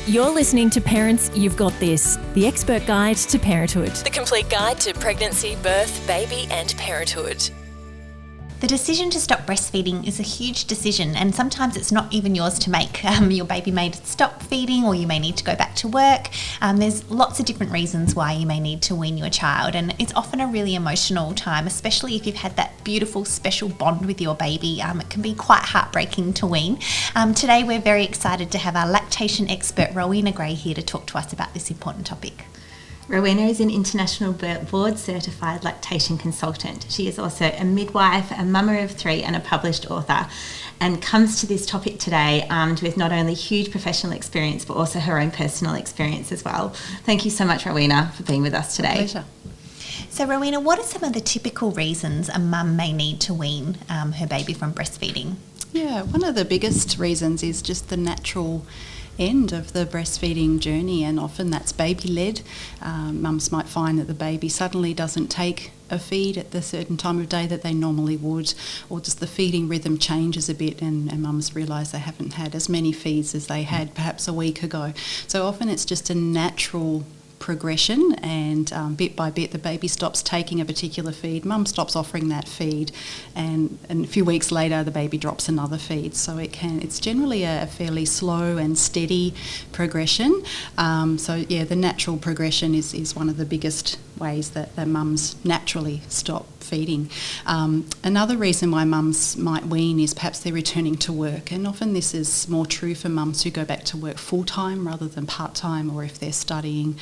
You're listening to Parents You've Got This, the expert guide to parenthood. The complete guide to pregnancy, birth, baby and parenthood. The decision to stop breastfeeding is a huge decision, and sometimes it's not even yours to make. Your baby may stop feeding, or you may need to go back to work. There's lots of different reasons why you may need to wean your child, and it's often a really emotional time, especially if you've had that beautiful special bond with your baby. It can be quite heartbreaking to wean. Today we're very excited to have our lactation expert Rowena Gray here to talk to us about this important topic. Rowena is an international board certified lactation consultant. She is also a midwife, a mama of three and a published author, and comes to this topic today armed with not only huge professional experience but also her own personal experience as well. Thank you so much, Rowena, for being with us today. My pleasure. So Rowena, what are some of the typical reasons a mum may need to wean her baby from breastfeeding? Yeah, one of the biggest reasons is just the natural end of the breastfeeding journey, and often that's baby-led. Mums might find that the baby suddenly doesn't take a feed at the certain time of day that they normally would, or just the feeding rhythm changes a bit and mums realise they haven't had as many feeds as they had perhaps a week ago. So often it's just a natural progression, and bit by bit the baby stops taking a particular feed, mum stops offering that feed, and a few weeks later the baby drops another feed. So it's generally a fairly slow and steady progression. The natural progression is one of the biggest ways that mums naturally stop feeding. Another reason why mums might wean is perhaps they're returning to work, and often this is more true for mums who go back to work full-time rather than part-time, or if they're studying,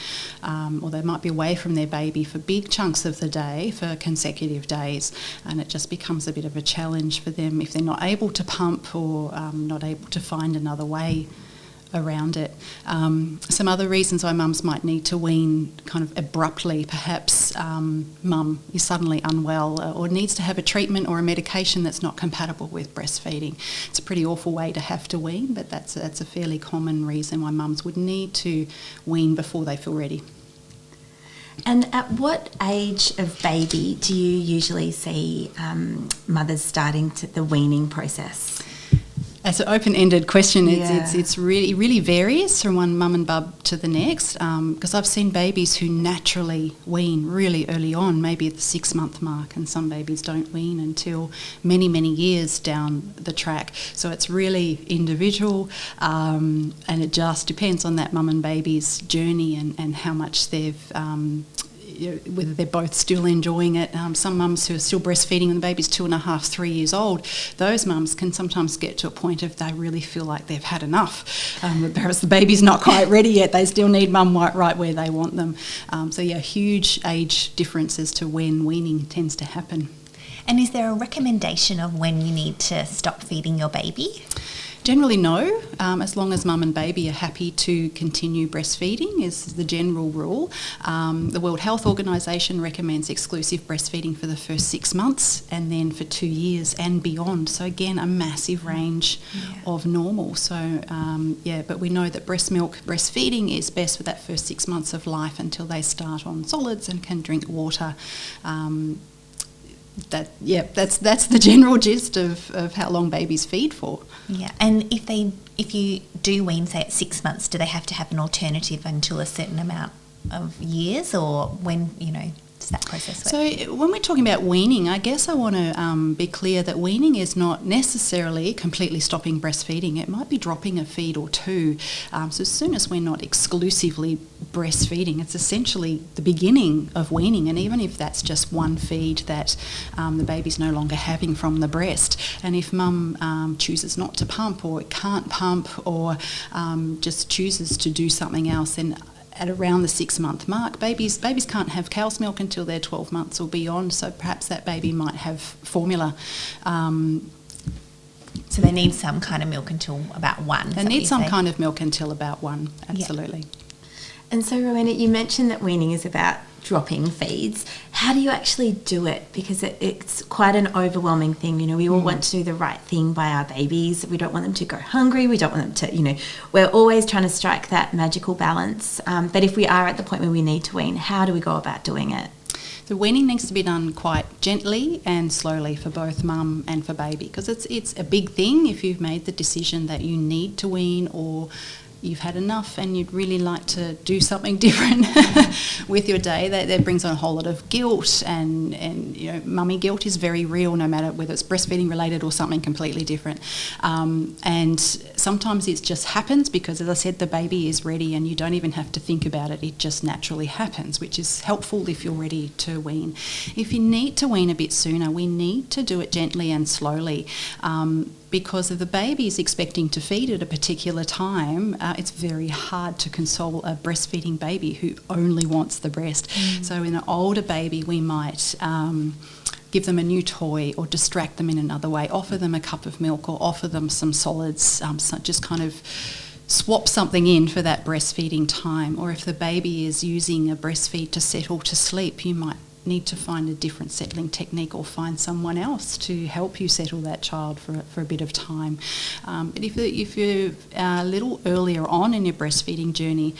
or they might be away from their baby for big chunks of the day for consecutive days, and it just becomes a bit of a challenge for them if they're not able to pump or not able to find another way around it. Some other reasons why mums might need to wean kind of abruptly, perhaps mum is suddenly unwell or needs to have a treatment or a medication that's not compatible with breastfeeding. It's a pretty awful way to have to wean, but that's a fairly common reason why mums would need to wean before they feel ready. And at what age of baby do you usually see mothers starting the weaning process? It's an open-ended question. It's really varies from one mum and bub to the next, because I've seen babies who naturally wean really early on, maybe at the 6-month mark, and some babies don't wean until many years down the track. So it's really individual, and it just depends on that mum and baby's journey and how much they've whether they're both still enjoying it. Some mums who are still breastfeeding when the baby's 2.5, 3 years old, those mums can sometimes get to a point if they really feel like they've had enough. Perhaps the baby's not quite ready yet, they still need mum right where they want them. Huge age difference as to when weaning tends to happen. And is there a recommendation of when you need to stop feeding your baby? Generally no, as long as mum and baby are happy to continue breastfeeding is the general rule. The World Health Organisation recommends exclusive breastfeeding for the first 6 months and then for 2 years and beyond. So again, a massive range of normal. So but we know that breast milk breastfeeding is best for that first 6 months of life until they start on solids and can drink water. That's the general gist of how long babies feed for. Yeah, and if you do wean, say at 6 months, do they have to have an alternative until a certain amount of years, or when does that process work? So when we're talking about weaning, I guess I want to be clear that weaning is not necessarily completely stopping breastfeeding. It might be dropping a feed or two. So as soon as we're not exclusively breastfeeding, it's essentially the beginning of weaning, and even if that's just one feed that the baby's no longer having from the breast, and if mum chooses not to pump or can't pump or just chooses to do something else, then at around the 6-month mark, babies can't have cow's milk until they're 12 months or beyond, so perhaps that baby might have formula. So they need some kind of milk until about 1. They need some kind of milk until about 1, absolutely. Yeah. And so, Rowena, you mentioned that weaning is about dropping feeds. How do you actually do it? Because it's quite an overwhelming thing. We all want to do the right thing by our babies. We don't want them to go hungry. We don't want them to, we're always trying to strike that magical balance. But if we are at the point where we need to wean, how do we go about doing it? The weaning needs to be done quite gently and slowly for both mum and for baby, because it's a big thing if you've made the decision that you need to wean or you've had enough and you'd really like to do something different with your day, that brings on a whole lot of guilt, and you know, mummy guilt is very real, no matter whether it's breastfeeding related or something completely different. And sometimes it just happens because, as I said, the baby is ready and you don't even have to think about it. It just naturally happens, which is helpful if you're ready to wean. If you need to wean a bit sooner, we need to do it gently and slowly. Because if the baby is expecting to feed at a particular time, it's very hard to console a breastfeeding baby who only wants the breast. So in an older baby, we might give them a new toy or distract them in another way, offer them a cup of milk or offer them some solids, so just kind of swap something in for that breastfeeding time. Or if the baby is using a breastfeed to settle to sleep, you might need to find a different settling technique or find someone else to help you settle that child for a bit of time. But if you're a little earlier on in your breastfeeding journey,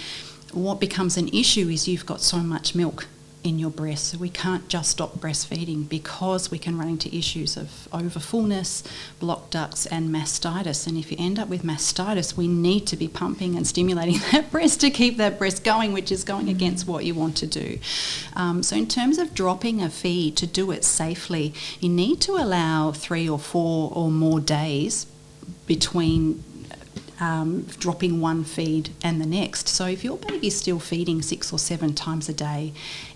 what becomes an issue is you've got so much milk in your breast, so we can't just stop breastfeeding because we can run into issues of overfullness, blocked ducts and mastitis. And if you end up with mastitis, we need to be pumping and stimulating that breast to keep that breast going, which is going against what you want to do. So in terms of dropping a feed, to do it safely, you need to allow 3 or 4 or more days between dropping one feed and the next. So if your baby's still feeding 6 or 7 times a day,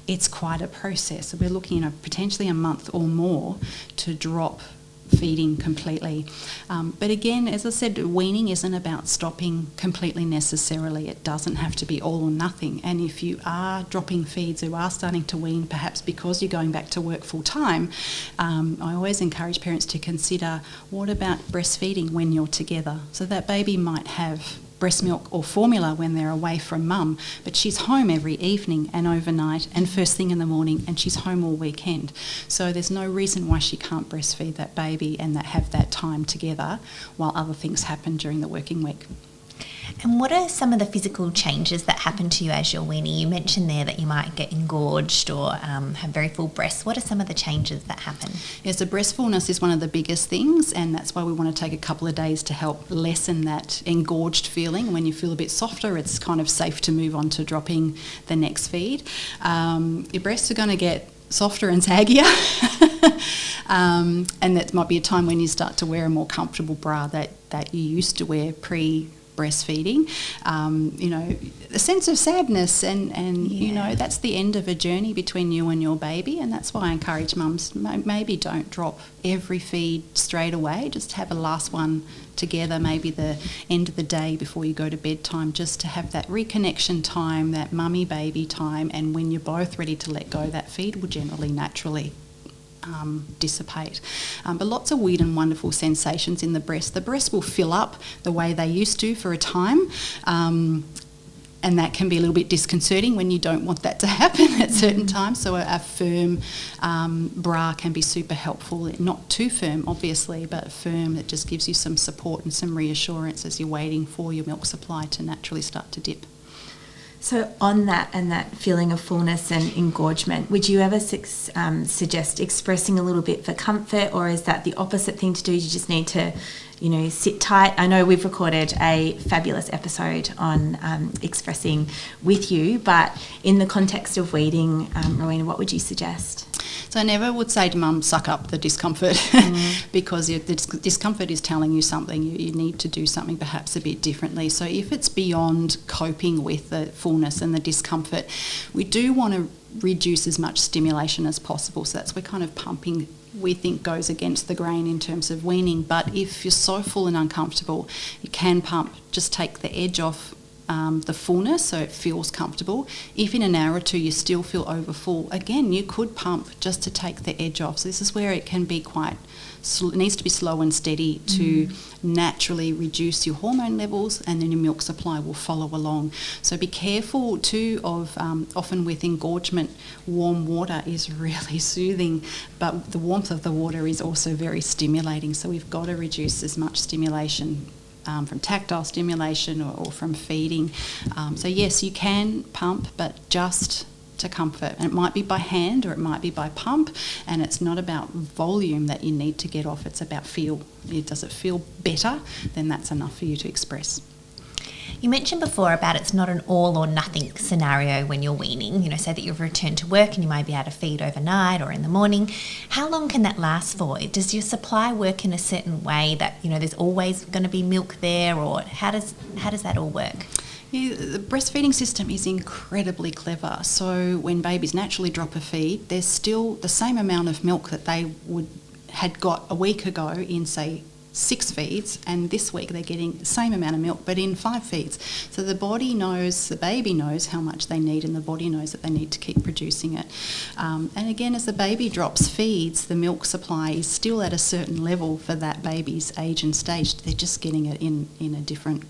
it's quite a process. So we're looking at potentially a month or more to drop feeding completely. But again, as I said, weaning isn't about stopping completely necessarily. It doesn't have to be all or nothing. And if you are dropping feeds or are starting to wean, perhaps because you're going back to work full time, I always encourage parents to consider, what about breastfeeding when you're together? So that baby might have breast milk or formula when they're away from mum, but she's home every evening and overnight and first thing in the morning, and she's home all weekend. So there's no reason why she can't breastfeed that baby and have that time together while other things happen during the working week. And what are some of the physical changes that happen to you as you're weaning? You mentioned there that you might get engorged or have very full breasts. What are some of the changes that happen? Yes, so breast fullness is one of the biggest things, and that's why we want to take a couple of days to help lessen that engorged feeling. When you feel a bit softer, it's kind of safe to move on to dropping the next feed. Your breasts are going to get softer and saggier, and that might be a time when you start to wear a more comfortable bra that you used to wear breastfeeding. You know, a sense of sadness and you know, that's the end of a journey between you and your baby, and that's why I encourage mums, maybe don't drop every feed straight away, just have a last one together, maybe the end of the day before you go to bedtime, just to have that reconnection time, that mummy baby time, and when you're both ready to let go, that feed will generally naturally dissipate. But lots of weird and wonderful sensations in the breast. The breast will fill up the way they used to for a time, and that can be a little bit disconcerting when you don't want that to happen at certain times. So a firm bra can be super helpful. Not too firm, obviously, but firm that just gives you some support and some reassurance as you're waiting for your milk supply to naturally start to dip. So on that and that feeling of fullness and engorgement, would you ever suggest expressing a little bit for comfort, or is that the opposite thing to do? You just need to, you know, sit tight. I know we've recorded a fabulous episode on expressing with you, but in the context of weaning, Rowena, what would you suggest? So I never would say to mum, suck up the discomfort, because the discomfort is telling you something. You need to do something perhaps a bit differently. So if it's beyond coping with the fullness and the discomfort, we do want to reduce as much stimulation as possible. So that's where kind of pumping, we think, goes against the grain in terms of weaning. But if you're so full and uncomfortable, you can pump, just take the edge off the fullness so it feels comfortable. If in an hour or two you still feel overfull, again, you could pump just to take the edge off. So this is where it can be it needs to be slow and steady to naturally reduce your hormone levels, and then your milk supply will follow along. So be careful too of, often with engorgement, warm water is really soothing, but the warmth of the water is also very stimulating. So we've got to reduce as much stimulation from tactile stimulation or from feeding. So yes, you can pump, but just to comfort. And it might be by hand or it might be by pump, and it's not about volume that you need to get off, it's about feel. Does it feel better? Then that's enough for you to express. You mentioned before about it's not an all or nothing scenario when you're weaning, say that you've returned to work and you might be able to feed overnight or in the morning. How long can that last for? Does your supply work in a certain way that, there's always going to be milk there, or how does that all work? Yeah, the breastfeeding system is incredibly clever. So when babies naturally drop a feed, there's still the same amount of milk that they had got a week ago in, say, 6 feeds, and this week they're getting the same amount of milk but in 5 feeds. So the baby knows how much they need, and the body knows that they need to keep producing it. And again, as the baby drops feeds, the milk supply is still at a certain level for that baby's age and stage. They're just getting it in a different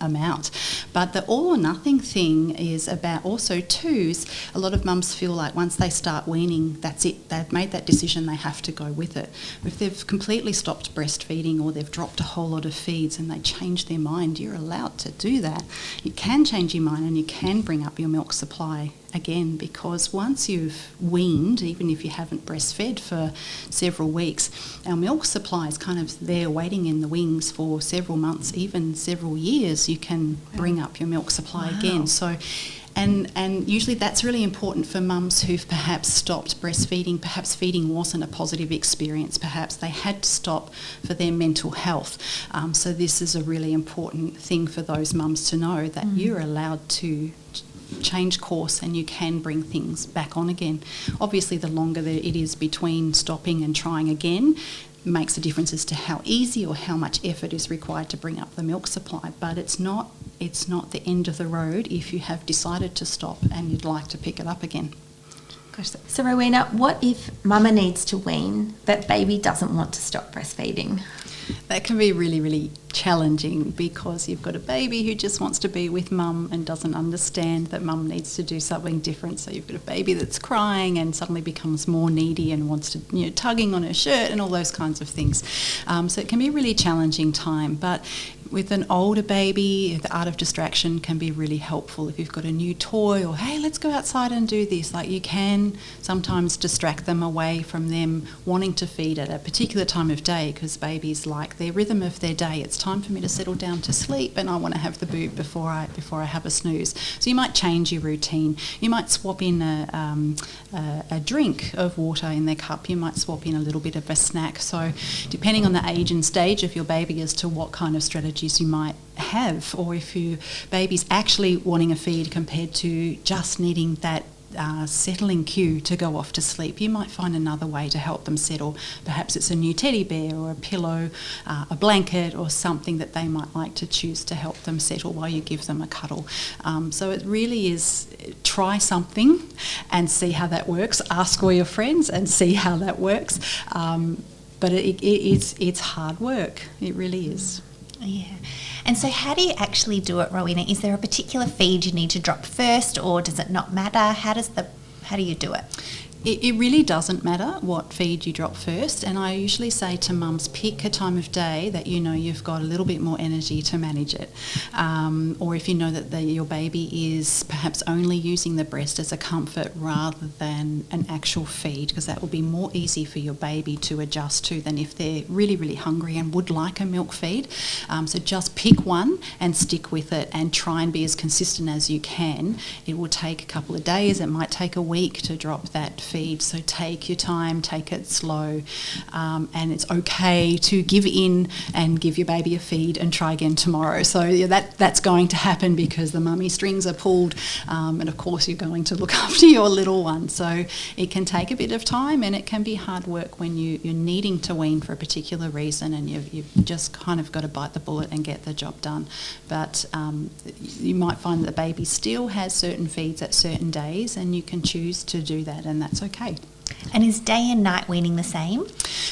amount. But the all or nothing thing is about also twos. A lot of mums feel like once they start weaning, that's it. They've made that decision, they have to go with it. If they've completely stopped breastfeeding or they've dropped a whole lot of feeds and they change their mind, you're allowed to do that. You can change your mind and you can bring up your milk supply again, because once you've weaned, even if you haven't breastfed for several weeks, our milk supply is kind of there waiting in the wings for several months, even several years. You can bring up your milk supply again. So, and usually that's really important for mums who've perhaps stopped breastfeeding. Perhaps feeding wasn't a positive experience. Perhaps they had to stop for their mental health. So this is a really important thing for those mums to know, that you're allowed to change course and you can bring things back on again. Obviously, the longer it is between stopping and trying again makes a difference as to how easy or how much effort is required to bring up the milk supply. But it's not the end of the road if you have decided to stop and you'd like to pick it up again. Gosh, so Rowena, what if mama needs to wean but baby doesn't want to stop breastfeeding? That can be really, really challenging, because you've got a baby who just wants to be with mum and doesn't understand that mum needs to do something different. So you've got a baby that's crying and suddenly becomes more needy and wants to, tugging on her shirt and all those kinds of things. So it can be a really challenging time. But with an older baby, the art of distraction can be really helpful. If you've got a new toy, or hey, let's go outside and do this, like you can sometimes distract them away from them wanting to feed at a particular time of day, because babies like their rhythm of their day. It's time for me to settle down to sleep and I want to have the boob before I have a snooze. So you might change your routine. You might swap in a drink of water in their cup. You might swap in a little bit of a snack. So depending on the age and stage of your baby as to what kind of strategies you might have, or if your baby's actually wanting a feed compared to just needing that settling cue to go off to sleep, you might find another way to help them settle. Perhaps it's a new teddy bear or a pillow, a blanket, or something that they might like to choose to help them settle while you give them a cuddle. So it really is, try something and see how that works. Ask all your friends and see how that works. But it's hard work. It really is. Yeah. And so how do you actually do it, Rowena? Is there a particular feed you need to drop first, or does it not matter? How do you do it? It really doesn't matter what feed you drop first, and I usually say to mums, pick a time of day that you know you've got a little bit more energy to manage it, or if you know that your baby is perhaps only using the breast as a comfort rather than an actual feed, because that will be more easy for your baby to adjust to than if they're really, really hungry and would like a milk feed. So just pick one and stick with it and try and be as consistent as you can. It will take a couple of days, it might take a week to drop that feed. So take your time, take it slow, and it's okay to give in and give your baby a feed and try again tomorrow. So that's going to happen because the mummy strings are pulled, and of course you're going to look after your little one. So it can take a bit of time, and it can be hard work when you're needing to wean for a particular reason, and you've just kind of got to bite the bullet and get the job done. But you might find that the baby still has certain feeds at certain days, and you can choose to do that, and that's okay. And is day and night weaning the same?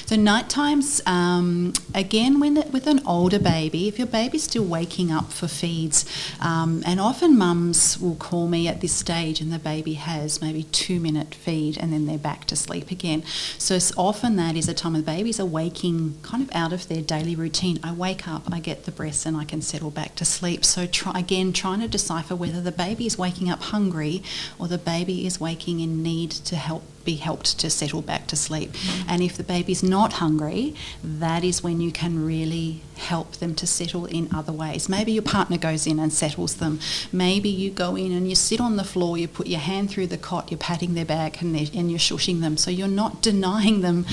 So night times, again, with an older baby, if your baby's still waking up for feeds, and often mums will call me at this stage and the baby has maybe 2-minute feed and then they're back to sleep again. So often that is a time when the babies are waking kind of out of their daily routine. I wake up, I get the breast and I can settle back to sleep. So trying to decipher whether the baby is waking up hungry or the baby is waking in need to be helped to settle back to sleep. And if the baby's not hungry, that is when you can really help them to settle in other ways. Maybe your partner goes in and settles them. Maybe you go in and you sit on the floor, you put your hand through the cot, you're patting their back and you're shushing them. So you're not denying them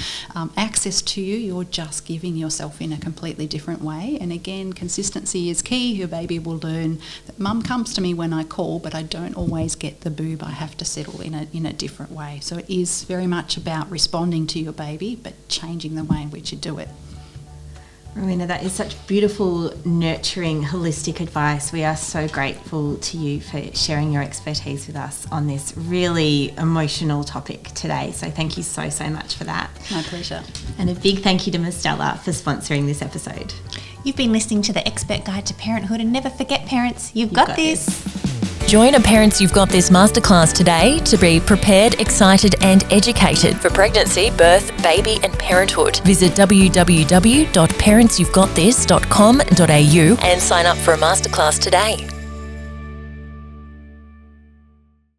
access to you, you're just giving yourself in a completely different way. And again, consistency is key. Your baby will learn that mum comes to me when I call, but I don't always get the boob. I have to settle in a different way. So it is very much about responding to your baby, but changing the way in which you do it. Rowena, that is such beautiful, nurturing, holistic advice. We are so grateful to you for sharing your expertise with us on this really emotional topic today. So thank you so much for that. My pleasure. And a big thank you to Mostella for sponsoring this episode. You've been listening to the Expert Guide to Parenthood, and never forget, parents, you've got this. Join a Parents You've Got This masterclass today to be prepared, excited and educated for pregnancy, birth, baby and parenthood. Visit www.parentsyouvegotthis.com.au and sign up for a masterclass today.